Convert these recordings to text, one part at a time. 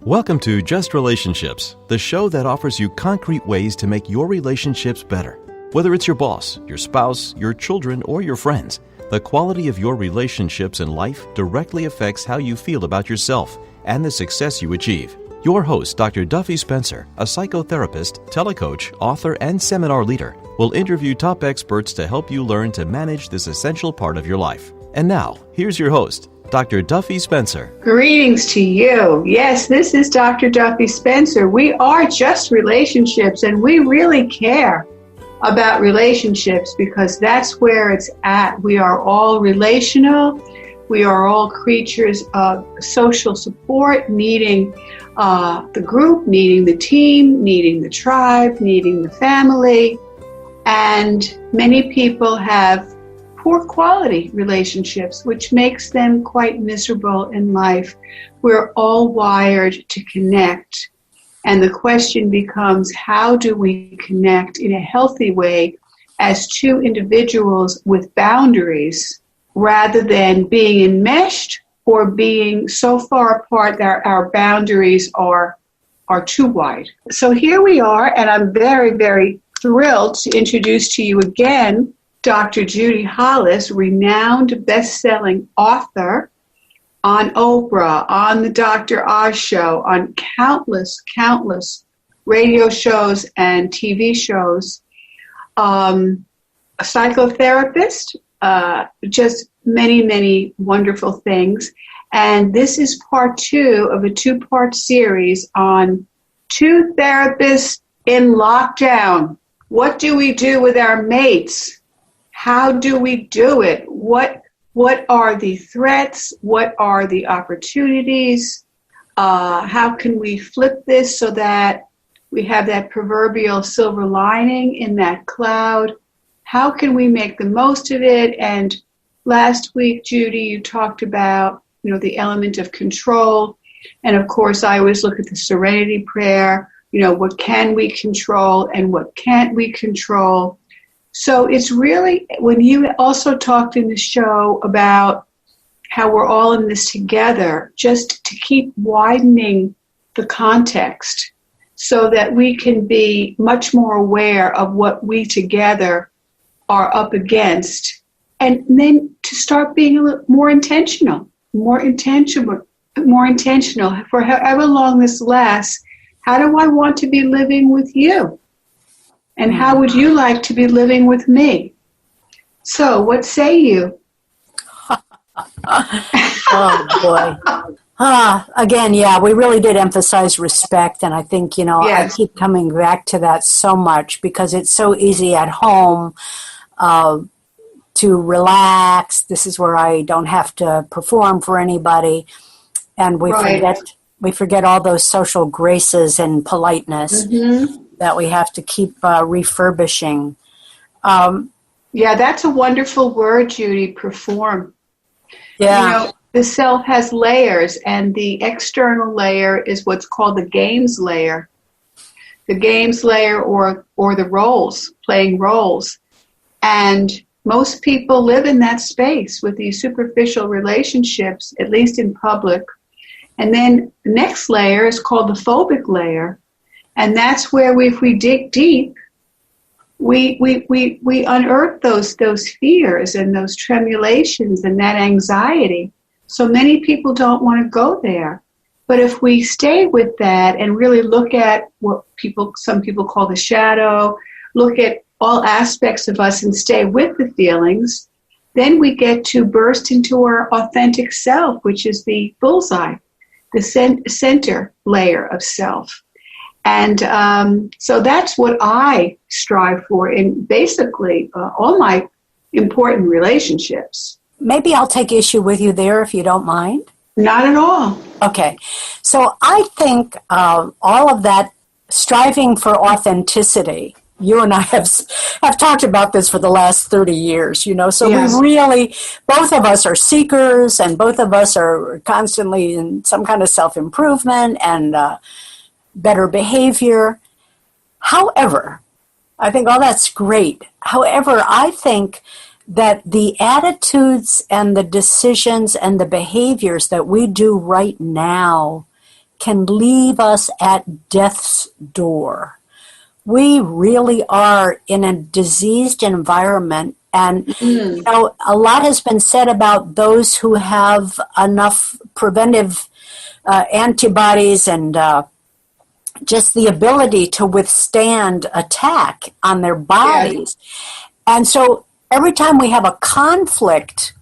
Welcome to Just Relationships, the show that offers you concrete ways to make your relationships better. Whether it's your boss, your spouse, your children, or your friends, the quality of your relationships in life directly affects how you feel about yourself and the success you achieve. Your host, Dr. Duffy Spencer, a psychotherapist, telecoach, author, and seminar leader, will interview top experts to help you learn to manage this essential part of your life. And now, here's your host, Dr. Duffy Spencer. Greetings to you. Yes, this is Dr. Duffy Spencer. We are Just Relationships, and we really care about relationships because that's where it's at. We are all relational. We are all creatures of social support, needing the group, needing the team, needing the tribe, needing the family. And many people have poor quality relationships, which makes them quite miserable in life. We're all wired to connect. And the question becomes, how do we connect in a healthy way as two individuals with boundaries rather than being enmeshed or being so far apart that our boundaries are too wide? So here we are, and I'm very, very thrilled to introduce to you again Dr. Judi Hollis, renowned best-selling author on Oprah, on the Dr. Oz Show, on countless radio shows and TV shows, a psychotherapist, just many wonderful things. And this is part 2 of a 2-part series on two therapists in lockdown. What do we do with our mates? How do we do it? What are the threats? What are the opportunities? How can we flip this so that we have that proverbial silver lining in that cloud? How can we make the most of it? And last week, Judi, you talked about, the element of control. And of course, I always look at the serenity prayer. What can we control and what can't we control? So it's really, when you also talked in the show about how we're all in this together, just to keep widening the context so that we can be much more aware of what we together are up against, and then to start being a little more intentional for however long this lasts. How do I want to be living with you? And how would you like to be living with me? So, what say you? Oh, boy. Again, yeah, we really did emphasize respect. And I think, yes. I keep coming back to that so much because it's so easy at home to relax. This is where I don't have to perform for anybody. And we forget all those social graces and politeness. Mm-hmm. That we have to keep refurbishing. That's a wonderful word, Judi, perform. Yeah. The self has layers, and the external layer is what's called the games layer. The games layer or the roles, playing roles. And most people live in that space with these superficial relationships, at least in public. And then the next layer is called the phobic layer. And that's where if we dig deep, we unearth those fears and those tremulations and that anxiety. So many people don't want to go there. But if we stay with that and really look at what some people call the shadow, look at all aspects of us and stay with the feelings, then we get to burst into our authentic self, which is the bullseye, the center layer of self. And so that's what I strive for in basically all my important relationships. Maybe I'll take issue with you there if you don't mind. Not at all. Okay. So I think all of that striving for authenticity, you and I have talked about this for the last 30 years, so yes. We really, both of us are seekers and both of us are constantly in some kind of self-improvement and better behavior. However, I think all that's great. However, I think that the attitudes and the decisions and the behaviors that we do right now can leave us at death's door. We really are in a diseased environment. And, a lot has been said about those who have enough preventive antibodies and just the ability to withstand attack on their bodies. Yes. And so every time we have a conflict,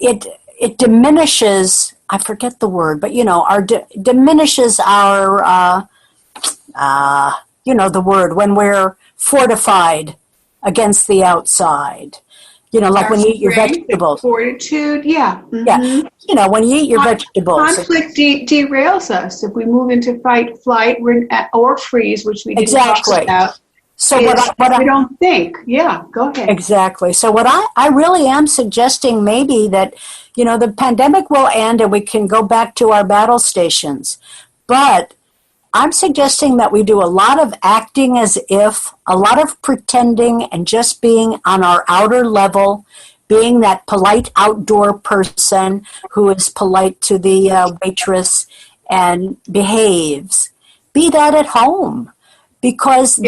it diminishes, I forget the word, but, diminishes our, the word, when we're fortified against the outside. Like when you eat your vegetables. Fortitude, yeah. Mm-hmm. Yeah, when you eat your vegetables. Conflict derails us. If we move into fight, flight, or freeze, which we didn't talk about. So we don't think. Yeah, go ahead. Exactly. So what I really am suggesting maybe that, the pandemic will end and we can go back to our battle stations. But I'm suggesting that we do a lot of acting as if, a lot of pretending and just being on our outer level, being that polite outdoor person who is polite to the waitress and behaves. Be that at home. Because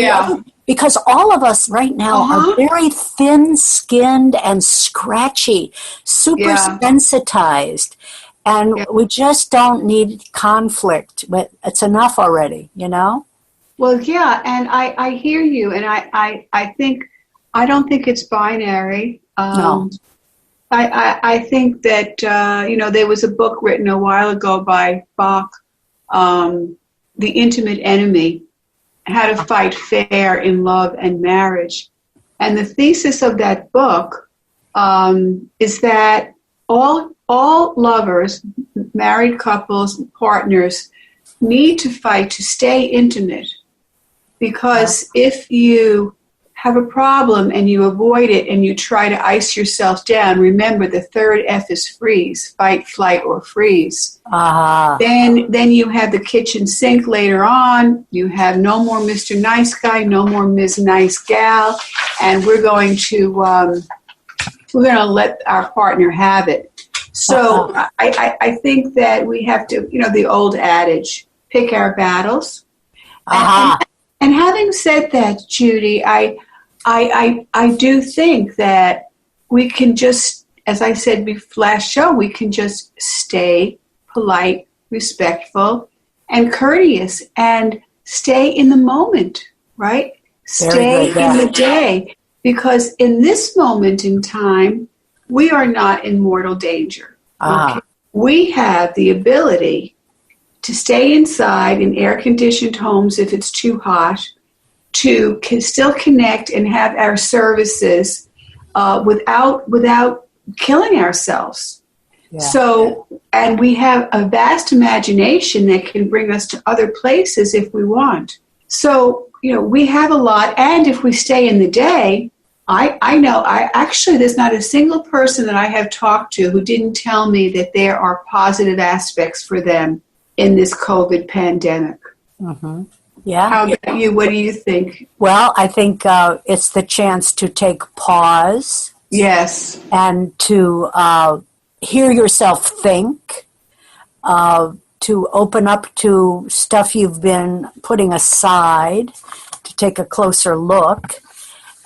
all of us right now are very thin-skinned and scratchy, super sensitized. And we just don't need conflict. It's enough already, Well, yeah, and I hear you, and I don't think it's binary. No. I think that, there was a book written a while ago by Bach, The Intimate Enemy, How to Fight Fair in Love and Marriage. And the thesis of that book is that all lovers, married couples, partners, need to fight to stay intimate. Because if you have a problem and you avoid it and you try to ice yourself down, remember the third F is freeze, fight, flight, or freeze. Then you have the kitchen sink later on. You have no more Mr. Nice Guy, no more Ms. Nice Gal, and we're going to let our partner have it. So I think that we have to, the old adage, pick our battles. And having said that, Judy, I do think that we can just, as I said last show, we can just stay polite, respectful, and courteous, and stay in the moment, right? Stay in the day, because in this moment in time, we are not in mortal danger. Okay? We have the ability to stay inside in air-conditioned homes if it's too hot, to still connect and have our services without killing ourselves. Yeah. So, and we have a vast imagination that can bring us to other places if we want. So, we have a lot, and if we stay in the day, I know, there's not a single person that I have talked to who didn't tell me that there are positive aspects for them in this COVID pandemic. Mm-hmm. Yeah. How about you? What do you think? Well, I think it's the chance to take pause. Yes. And to hear yourself think, to open up to stuff you've been putting aside, to take a closer look.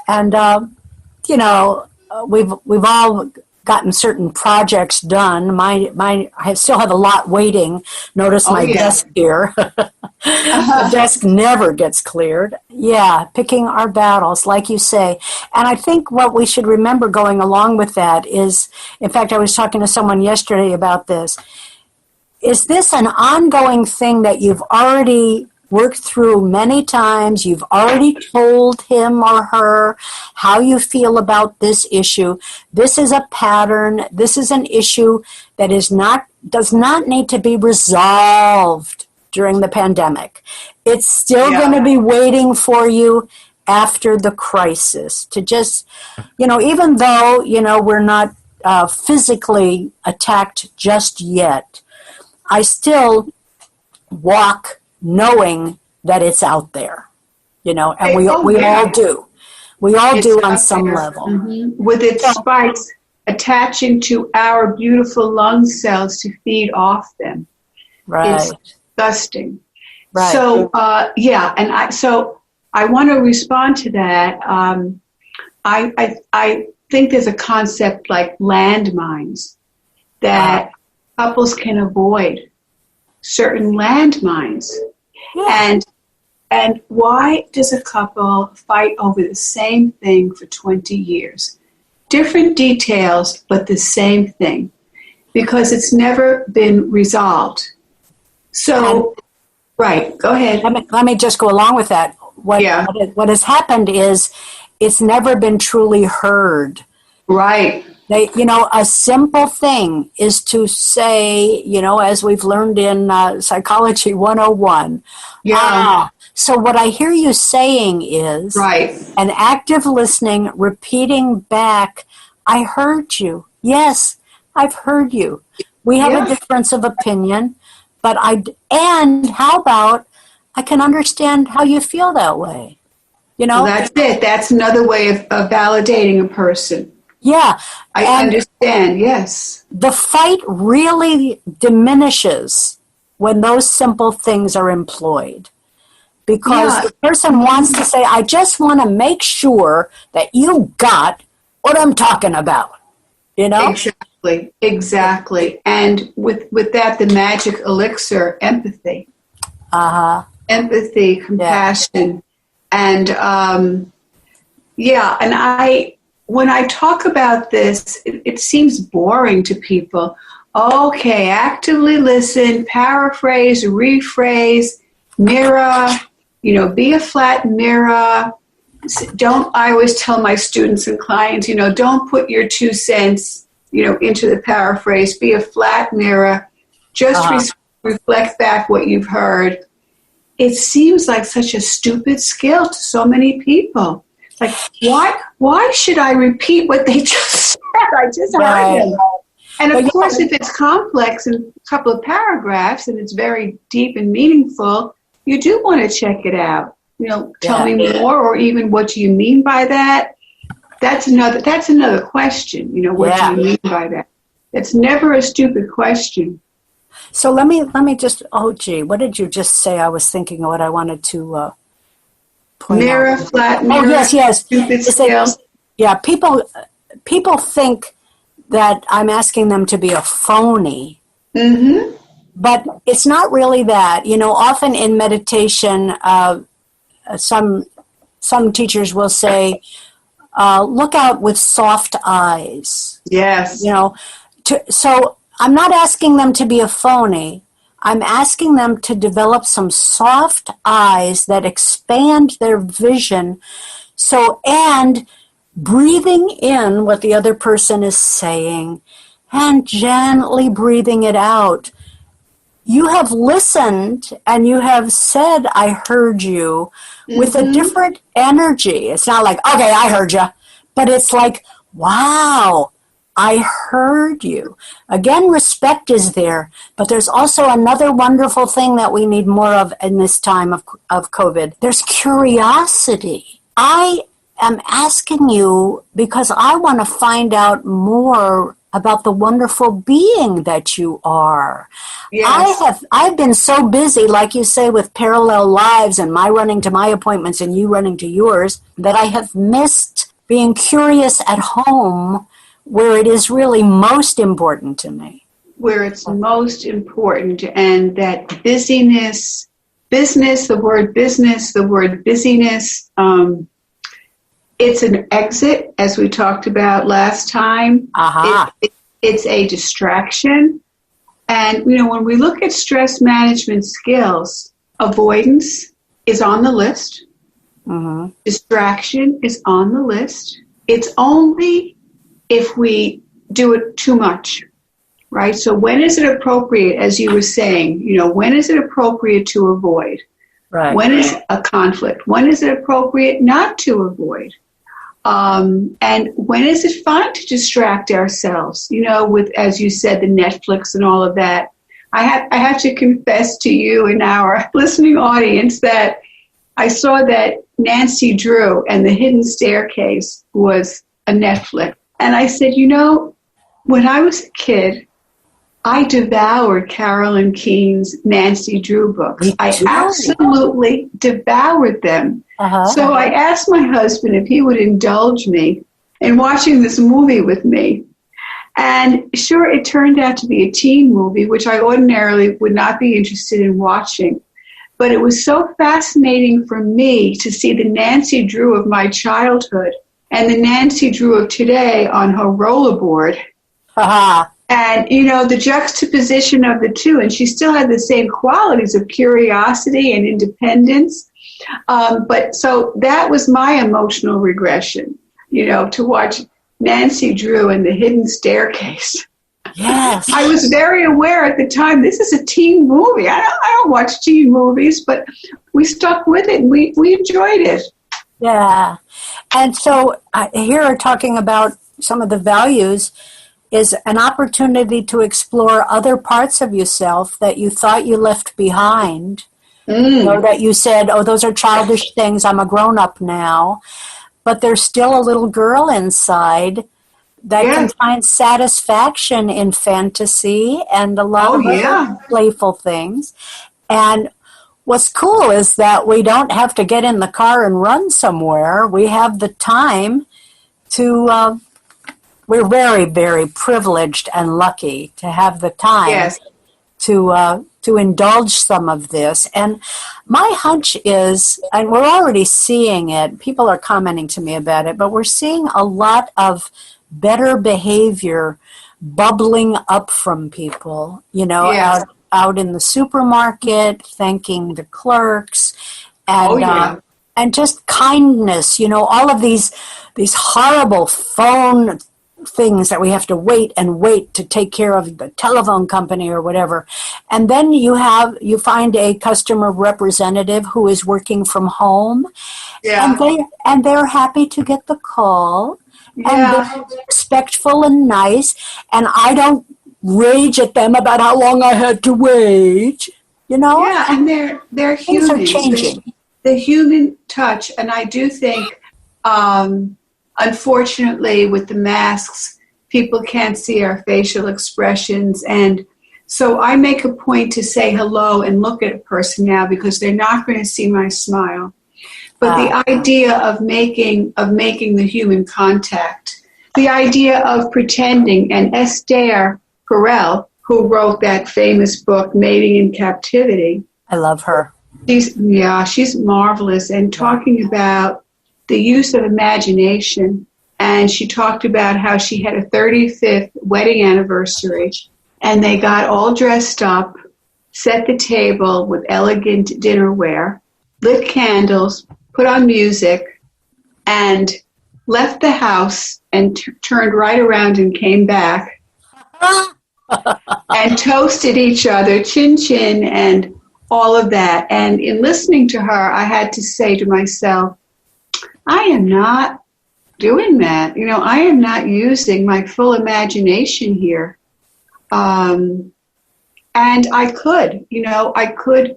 And, we've all gotten certain projects done. I still have a lot waiting. Notice my desk here. The desk never gets cleared. Yeah, picking our battles, like you say. And I think what we should remember going along with that is, in fact, I was talking to someone yesterday about this. Is this an ongoing thing that you've already worked through many times? You've already told him or her how you feel about this issue. This is a pattern. This is an issue that does not need to be resolved during the pandemic. It's still going to be waiting for you after the crisis to just, even though, we're not physically attacked just yet, I still walk knowing that it's out there, and we all do. We all do on some level. Mm-hmm. With its spikes attaching to our beautiful lung cells to feed off them. Right. It's disgusting. Right. So, I want to respond to that. I think there's a concept like landmines that couples can avoid certain landmines. Yeah. And why does a couple fight over the same thing for 20 years? Different details, but the same thing. Because it's never been resolved. So, right, go ahead. Let me just go along with that. What has happened is it's never been truly heard. Right. A simple thing is to say, as we've learned in Psychology 101. Yeah. So what I hear you saying is an active listening, repeating back, I heard you. Yes, I've heard you. We have a difference of opinion, and how about I can understand how you feel that way. Well, that's it. That's another way of validating a person. Yeah. I understand, yes. The fight really diminishes when those simple things are employed. Because the person wants to say, I just want to make sure that you got what I'm talking about. Exactly. And with that, the magic elixir, empathy. Empathy, compassion. And, when I talk about this, it seems boring to people. Okay, actively listen, paraphrase, rephrase, mirror, be a flat mirror. I always tell my students and clients, don't put your 2 cents, into the paraphrase. Be a flat mirror. Just reflect back what you've heard. It seems like such a stupid skill to so many people. Like, why should I repeat what they just said? I just heard them. And of course, if it's complex in a couple of paragraphs and it's very deep and meaningful, you do want to check it out. Tell me more, or even what do you mean by that? That's another question. What do you mean by that? It's never a stupid question. So let me just, what did you just say? I was thinking of what I wanted to point mirror, out. Flat mirror. Oh, yes. Stupid skill. People think that I'm asking them to be a phony. Mm-hmm. But it's not really that. Often in meditation, some teachers will say, look out with soft eyes. Yes. So I'm not asking them to be a phony. I'm asking them to develop some soft eyes that expand their vision. And breathing in what the other person is saying and gently breathing it out. You have listened and you have said, I heard you, with a different energy. It's not like, okay, I heard you. But it's like, wow, I heard you. Again, respect is there. But there's also another wonderful thing that we need more of in this time of COVID. There's curiosity. I am asking you because I want to find out more about the wonderful being that you are. Yes. I've been so busy, like you say, with parallel lives and my running to my appointments and you running to yours, that I have missed being curious at home where it is really most important to me. Where it's most important, and that busyness, the word busyness, it's an exit, as we talked about last time. It's a distraction. And, when we look at stress management skills, avoidance is on the list. Distraction is on the list. It's only if we do it too much, right? So when is it appropriate, as you were saying, when is it appropriate to avoid? Right. When is a conflict? When is it appropriate not to avoid? And when is it fine to distract ourselves? With, as you said, the Netflix and all of that. I have to confess to you and our listening audience that I saw that Nancy Drew and The Hidden Staircase was a Netflix. And I said, when I was a kid, I devoured Carolyn Keene's Nancy Drew books. Me I too. absolutely devoured them. So I asked my husband if he would indulge me in watching this movie with me. And sure, it turned out to be a teen movie, which I ordinarily would not be interested in watching. But it was so fascinating for me to see the Nancy Drew of my childhood and the Nancy Drew of today on her rollerboard. And, you know, the juxtaposition of the two. And she still had the same qualities of curiosity and independence. But so that was my emotional regression, you know, to watch Nancy Drew and the Hidden Staircase. Yes. I was very aware at the time, this is a teen movie. I don't watch teen movies, but we stuck with it and we enjoyed it. Yeah. And so here talking about some of the values is an opportunity to explore other parts of yourself that you thought you left behind. Or that you said, oh, those are childish things. I'm a grown-up now. But there's still a little girl inside that can find satisfaction in fantasy and a lot of other playful things. And what's cool is that we don't have to get in the car and run somewhere. We have the time to, we're very, very privileged and lucky to have the time to indulge some of this. And my hunch is, and we're already seeing it, people are commenting to me about it, but we're seeing a lot of better behavior bubbling up from people, you know, out in the supermarket, thanking the clerks, and and just kindness, you know, all of these horrible phone things that we have to wait to take care of the telephone company or whatever. And then you find a customer representative who is working from home, and they're happy to get the call. And they're respectful and nice, and I don't rage at them about how long I had to wait, you know? Yeah, and they're things humans. are changing. The human touch, and I do think, unfortunately, with the masks, people can't see our facial expressions, and so I make a point to say hello and look at a person now because they're not going to see my smile. But the idea of making the human contact, the idea of pretending, and Esther Perel, who wrote that famous book, Mating in Captivity. I love her. She's marvelous, and talking about the use of imagination. And she talked about how she had a 35th wedding anniversary, and they got all dressed up, set the table with elegant dinnerware, lit candles, put on music, and left the house and turned right around and came back and toasted each other, chin chin, and all of that. And in listening to her, I had to say to myself, I am not doing that. You know, I am not using my full imagination here. And I could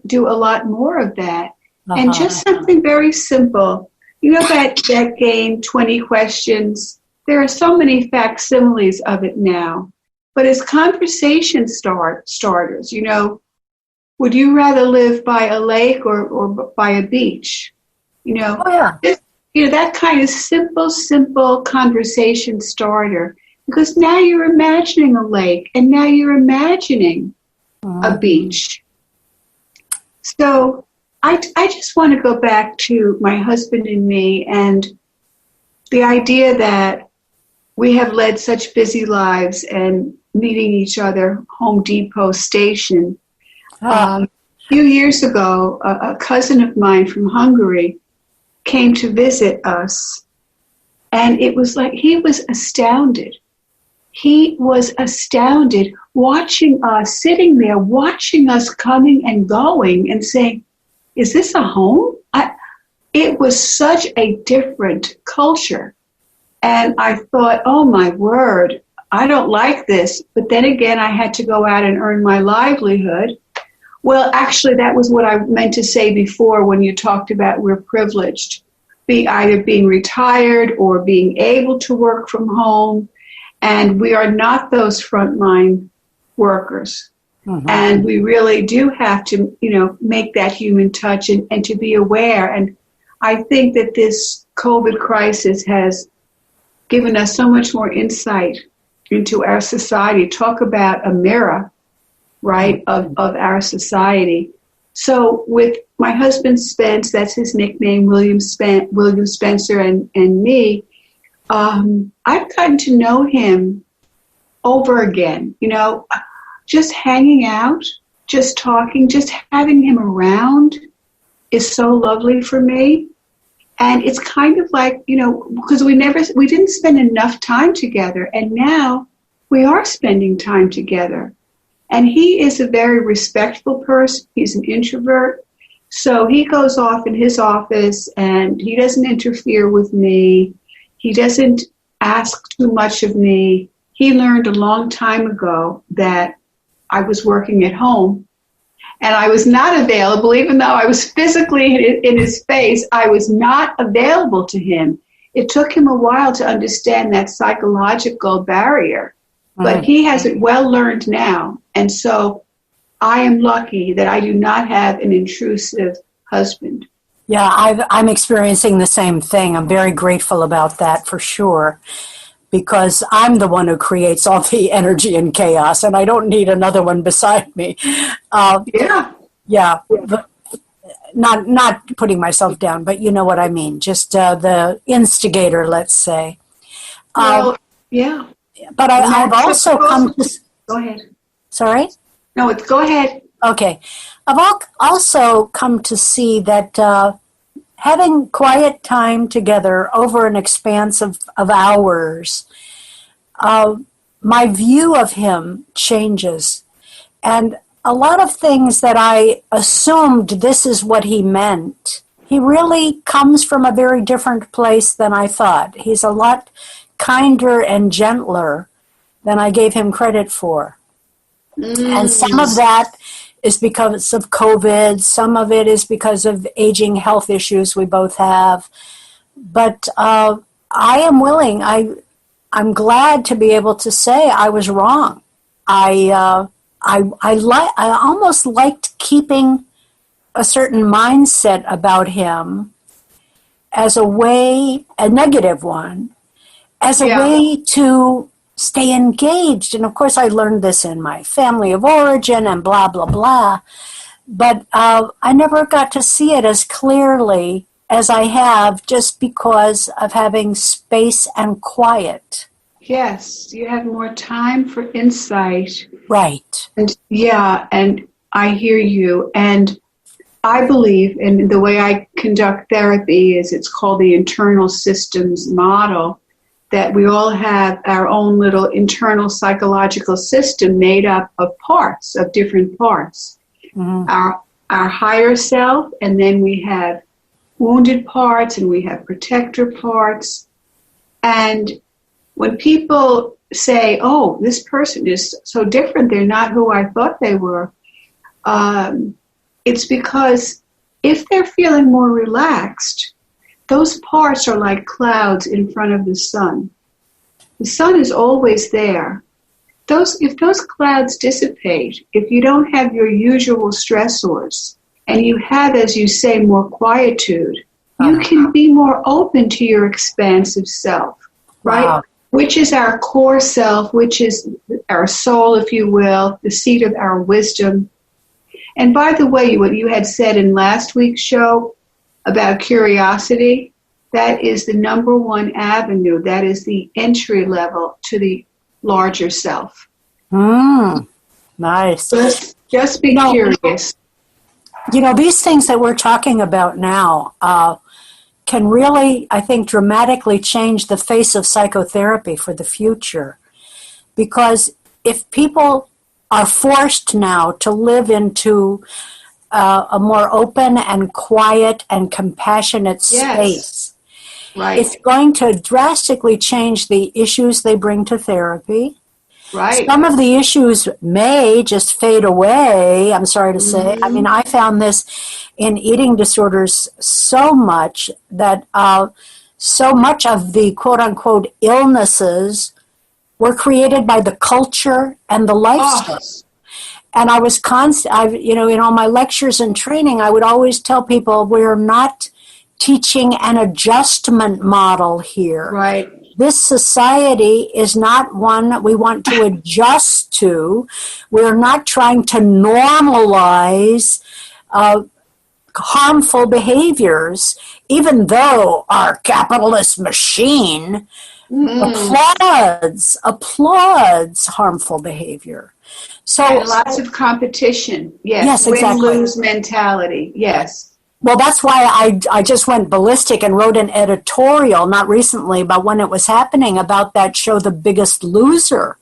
do a lot more of that. And just something very simple. You know that game, 20 Questions? There are so many facsimiles of it now. But as conversation starters, you know, would you rather live by a lake or by a beach? You know, that kind of simple conversation starter. Because now you're imagining a lake, and now you're imagining a beach. So I just want to go back to my husband and me and the idea that we have led such busy lives and meeting each other Home Depot station. A few years ago, a cousin of mine from Hungary came to visit us, and it was like he was astounded. He was astounded watching us, sitting there, watching us coming and going and saying, is this a home? It was such a different culture. And I thought, oh my word, I don't like this. But then again, I had to go out and earn my livelihood. Well, actually, that was what I meant to say before when you talked about we're privileged. Either being retired or being able to work from home. And we are not those frontline workers. Mm-hmm. And we really do have to, make that human touch and to be aware. And I think that this COVID crisis has given us so much more insight into our society. Talk about a mirror, right, of our society. So with my husband Spence, that's his nickname, William Spencer, and me, I've gotten to know him over again, just hanging out, just talking, just having him around is so lovely for me. And it's kind of like, because we didn't spend enough time together, and now we are spending time together. And he is a very respectful person. He's an introvert. So he goes off in his office and he doesn't interfere with me. He doesn't ask too much of me. He learned a long time ago that I was working at home and I was not available, even though I was physically in his face, I was not available to him. It took him a while to understand that psychological barrier, but he has it well learned now. And so I am lucky that I do not have an intrusive husband. Yeah, I'm experiencing the same thing. I'm very grateful about that for sure, because I'm the one who creates all the energy and chaos, and I don't need another one beside me. Yeah, but not putting myself down, but you know what I mean. Just the instigator, let's say. Yeah. But I've also come to... Go ahead. Sorry? No, go ahead. Okay. I've also come to see that having quiet time together over an expanse of hours, my view of him changes. And a lot of things that I assumed this is what he meant, he really comes from a very different place than I thought. He's a lot kinder and gentler than I gave him credit for. And some of that is because of COVID. Some of it is because of aging health issues we both have. But I am willing. I'm glad to be able to say I was wrong. I almost liked keeping a certain mindset about him as a negative one, as a way to stay engaged. And of course I learned this in my family of origin and blah, blah, blah. But I never got to see it as clearly as I have just because of having space and quiet. Yes, you have more time for insight. Right. And I hear you. And I believe, and the way I conduct therapy is it's called the internal systems model, that we all have our own little internal psychological system made up of different parts. Mm-hmm. Our higher self, and then we have wounded parts, and we have protector parts. And when people say, oh, this person is so different, they're not who I thought they were, it's because if they're feeling more relaxed, those parts are like clouds in front of the sun. The sun is always there. If those clouds dissipate, if you don't have your usual stressors, and you have, as you say, more quietude, you can be more open to your expansive self, right? Wow. Which is our core self, which is our soul, if you will, the seat of our wisdom. And by the way, what you had said in last week's show about curiosity, that is the number one avenue. That is the entry level to the larger self. Nice. Just be curious. These things that we're talking about now can really, I think, dramatically change the face of psychotherapy for the future. Because if people are forced now to live into a more open and quiet and compassionate space, right, it's going to drastically change the issues they bring to therapy. Right. Some of the issues may just fade away, I'm sorry to say. Mm-hmm. I mean, I found this in eating disorders so much that so much of the quote-unquote illnesses were created by the culture and the lifestyle. Oh. And I was in all my lectures and training, I would always tell people we're not teaching an adjustment model here. Right. This society is not one we want to adjust to. We're not trying to normalize harmful behaviors, even though our capitalist machine applauds harmful behavior. So and lots of competition. Yes, exactly. Win-lose mentality. Yes. Well, that's why I just went ballistic and wrote an editorial, not recently, but when it was happening, about that show, The Biggest Loser.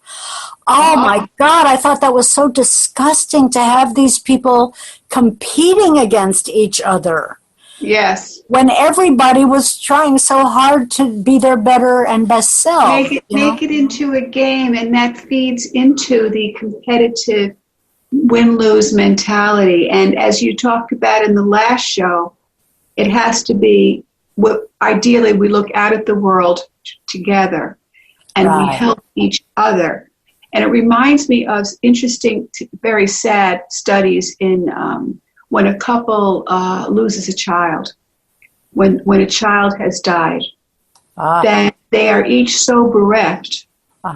Oh, my God, I thought that was so disgusting to have these people competing against each other. Yes. When everybody was trying so hard to be their better and best self. Make it into a game, and that feeds into the competitive win-lose mentality. And as you talked about in the last show, it has to be, ideally we look out at the world together and we help each other. And it reminds me of interesting, very sad studies in when a couple loses a child, when a child has died, then they are each so bereft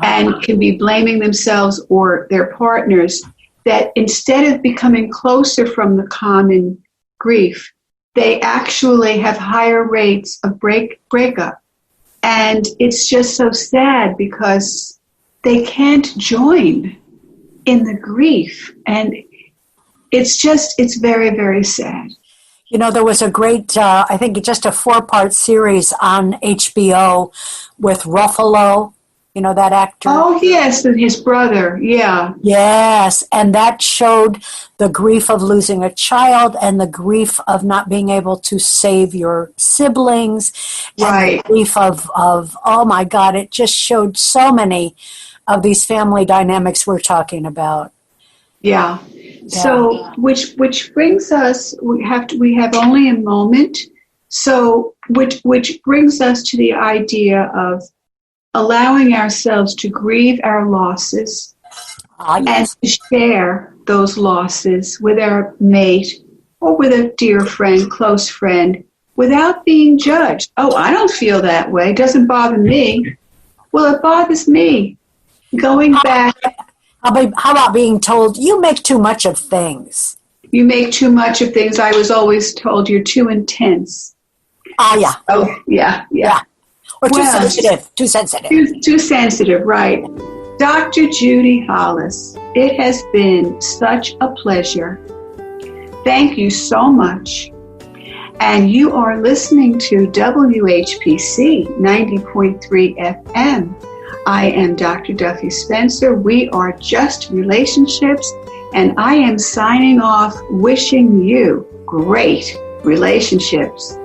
and can be blaming themselves or their partners, that instead of becoming closer from the common grief, they actually have higher rates of breakup. And it's just so sad because they can't join in the grief. And it's very, very sad. There was a great, I think just a 4-part series on HBO with Ruffalo, that actor. Oh, yes, and his brother, yeah. Yes, and that showed the grief of losing a child and the grief of not being able to save your siblings. Right. And the grief of, oh my God, it just showed so many of these family dynamics we're talking about. Yeah. So, which brings us, we have only a moment. So, which brings us to the idea of allowing ourselves to grieve our losses and to share those losses with our mate or with a dear friend, close friend, without being judged. Oh, I don't feel that way. It doesn't bother me. Well, it bothers me. Going back. How about being told, you make too much of things? You make too much of things. I was always told you're too intense. Yeah. Oh, yeah. Or too sensitive. Too sensitive, right. Dr. Judi Hollis, it has been such a pleasure. Thank you so much. And you are listening to WHPC 90.3 FM. I am Dr. Duffy Spencer. We are Just Relationships, and I am signing off wishing you great relationships.